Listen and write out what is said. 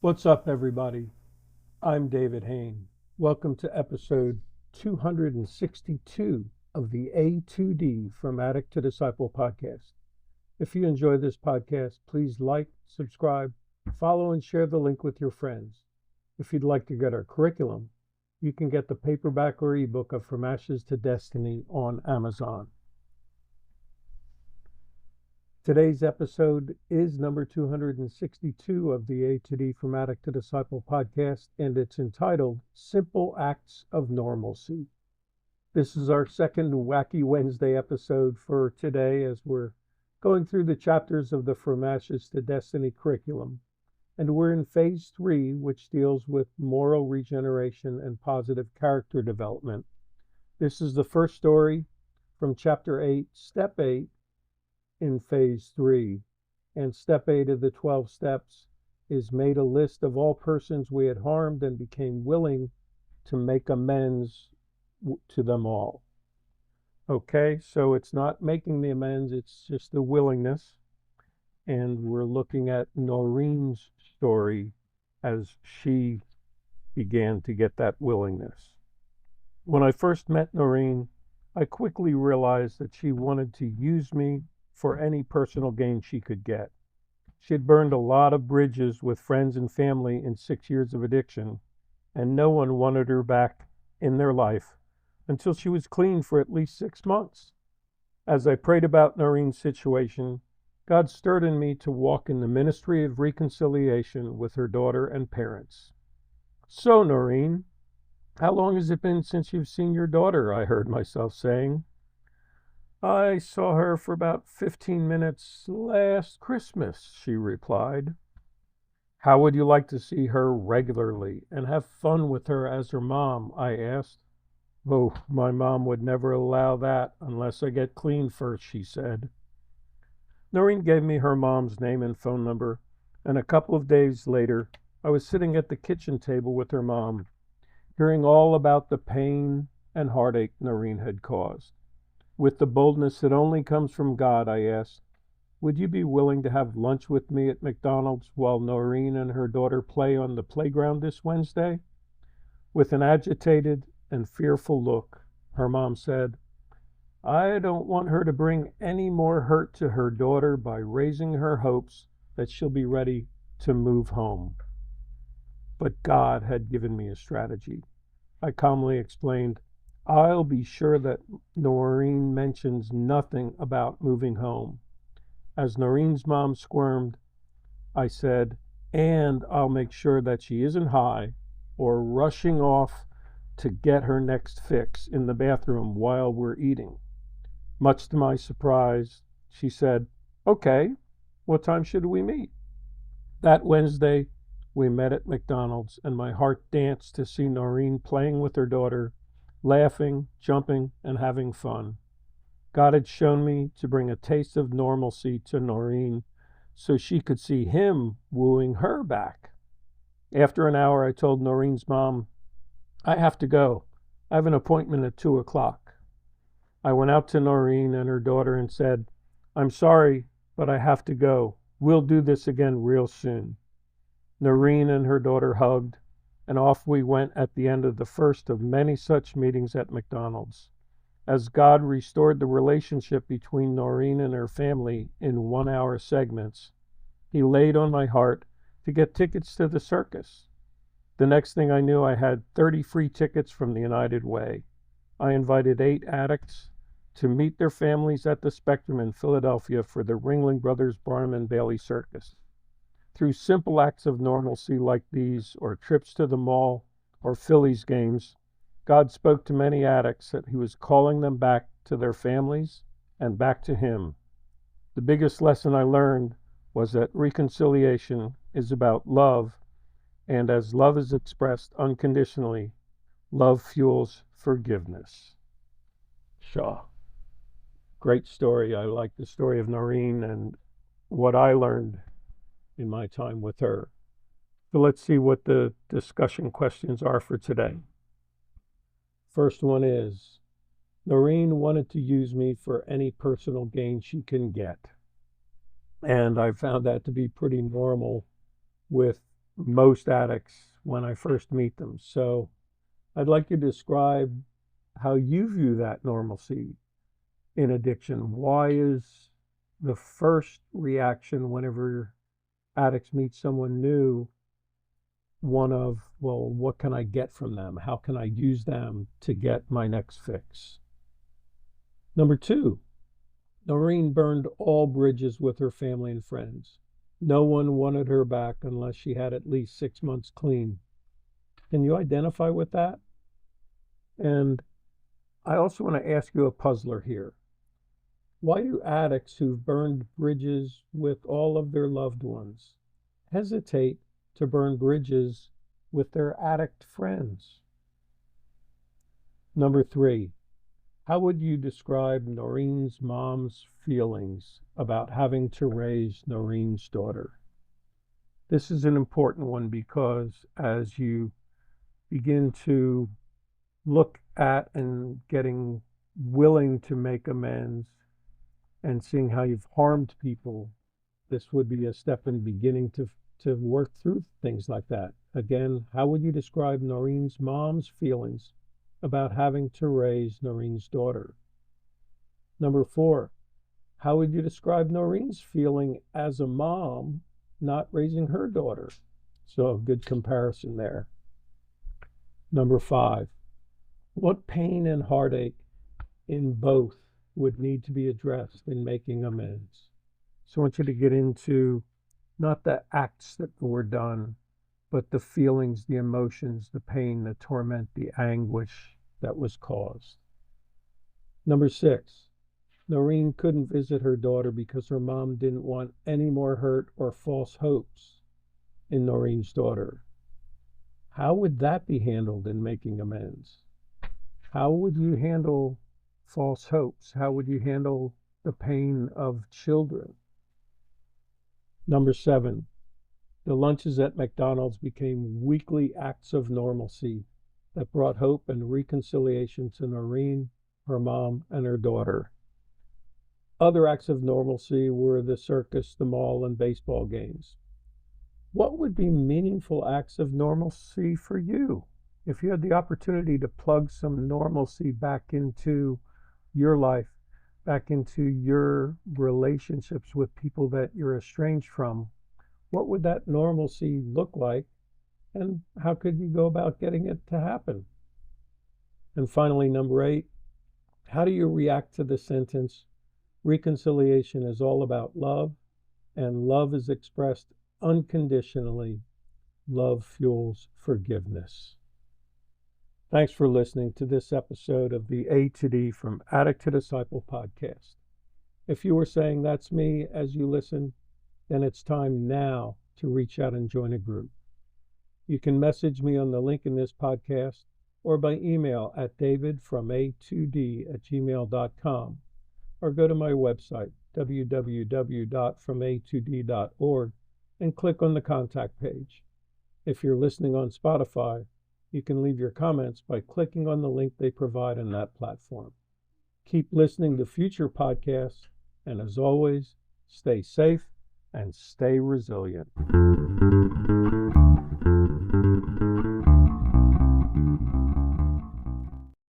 What's up, everybody? I'm David Hain. Welcome to episode 262 of the A2D From Addict to Disciple podcast. If you enjoy this podcast, please like, subscribe, follow, and share the link with your friends. If you'd like to get our curriculum, you can get the paperback or ebook of From Ashes to Destiny on Amazon. Today's episode is number 262 of the A2D From Addict to Disciple podcast, and it's entitled Simple Acts of Normalcy. This is our second Wacky Wednesday episode for today as we're going through the chapters of the From Ashes to Destiny curriculum. And we're in phase 3, which deals with moral regeneration and positive character development. This is the first story from chapter 8, step 8, in phase 3, and step 8 of the 12 steps is made a list of all persons we had harmed and became willing to make amends to them all. Okay, so it's not making the amends, it's just the willingness, and we're looking at Noreen's story as she began to get that willingness. When I first met Noreen, I quickly realized that she wanted to use me for any personal gain she could get. She had burned a lot of bridges with friends and family in 6 years of addiction, and no one wanted her back in their life until she was clean for at least 6 months. As I prayed about Noreen's situation, God stirred in me to walk in the ministry of reconciliation with her daughter and parents. "So, Noreen, how long has it been since you've seen your daughter?" I heard myself saying. "I saw her for about 15 minutes last Christmas," she replied. "How would you like to see her regularly and have fun with her as her mom?" I asked. "Oh, my mom would never allow that unless I get clean first," she said. Noreen gave me her mom's name and phone number, and a couple of days later, I was sitting at the kitchen table with her mom, hearing all about the pain and heartache Noreen had caused. With the boldness that only comes from God, I asked, "Would you be willing to have lunch with me at McDonald's while Noreen and her daughter play on the playground this Wednesday?" With an agitated and fearful look, her mom said, "I don't want her to bring any more hurt to her daughter by raising her hopes that she'll be ready to move home." But God had given me a strategy. I calmly explained, "I'll be sure that Noreen mentions nothing about moving home." As Noreen's mom squirmed, I said, "And I'll make sure that she isn't high or rushing off to get her next fix in the bathroom while we're eating." Much to my surprise, she said, "Okay, what time should we meet?" That Wednesday, we met at McDonald's, and my heart danced to see Noreen playing with her daughter, laughing, jumping, and having fun. God had shown me to bring a taste of normalcy to Noreen so she could see him wooing her back. After an hour, I told Noreen's mom, "I have to go. I have an appointment at 2 o'clock. I went out to Noreen and her daughter and said, "I'm sorry, but I have to go. We'll do this again real soon." Noreen and her daughter hugged, and off we went at the end of the first of many such meetings at McDonald's. As God restored the relationship between Noreen and her family in 1-hour segments, He laid on my heart to get tickets to the circus. The next thing I knew, I had 30 free tickets from the United Way. I invited 8 addicts to meet their families at the Spectrum in Philadelphia for the Ringling Brothers Barnum and Bailey Circus. Through simple acts of normalcy like these, or trips to the mall, or Phillies games, God spoke to many addicts that He was calling them back to their families and back to Him. The biggest lesson I learned was that reconciliation is about love, and as love is expressed unconditionally, love fuels forgiveness. Shaw. Great story. I like the story of Noreen and what I learned in my time with her. So let's see what the discussion questions are for today. First one is, Noreen wanted to use me for any personal gain she can get. And I found that to be pretty normal with most addicts when I first meet them. So I'd like you to describe how you view that normalcy in addiction. Why is the first reaction whenever addicts meet someone new one of, well, what can I get from them? How can I use them to get my next fix? Number two, Noreen burned all bridges with her family and friends. No one wanted her back unless she had at least 6 months clean. Can you identify with that? And I also want to ask you a puzzler here. Why do addicts who've burned bridges with all of their loved ones hesitate to burn bridges with their addict friends? Number three, how would you describe Noreen's mom's feelings about having to raise Noreen's daughter? This is an important one because as you begin to look at and getting willing to make amends and seeing how you've harmed people, this would be a step in beginning to work through things like that. Again, how would you describe Noreen's mom's feelings about having to raise Noreen's daughter? Number four, how would you describe Noreen's feeling as a mom not raising her daughter? So a good comparison there. Number five, what pain and heartache in both would need to be addressed in making amends? So I want you to get into not the acts that were done, but the feelings, the emotions, the pain, the torment, the anguish that was caused. Number six, Noreen couldn't visit her daughter because her mom didn't want any more hurt or false hopes in Noreen's daughter. How would that be handled in making amends? How would you handle false hopes? How would you handle the pain of children? Number seven, the lunches at McDonald's became weekly acts of normalcy that brought hope and reconciliation to Noreen, her mom, and her daughter. Other acts of normalcy were the circus, the mall, and baseball games. What would be meaningful acts of normalcy for you? If you had the opportunity to plug some normalcy back into your life, back into your relationships with people that you're estranged from, what would that normalcy look like, and how could you go about getting it to happen? And finally, number eight, how do you react to the sentence, reconciliation is all about love, and love is expressed unconditionally. Love fuels forgiveness. Thanks for listening to this episode of the A to D from Addict to Disciple podcast. If you were saying that's me as you listen, then it's time now to reach out and join a group. You can message me on the link in this podcast or by email at davidfroma2d@gmail.com or go to my website, www.froma2d.org, and click on the contact page. If you're listening on Spotify, you can leave your comments by clicking on the link they provide on that platform. Keep listening to future podcasts, and as always, stay safe and stay resilient.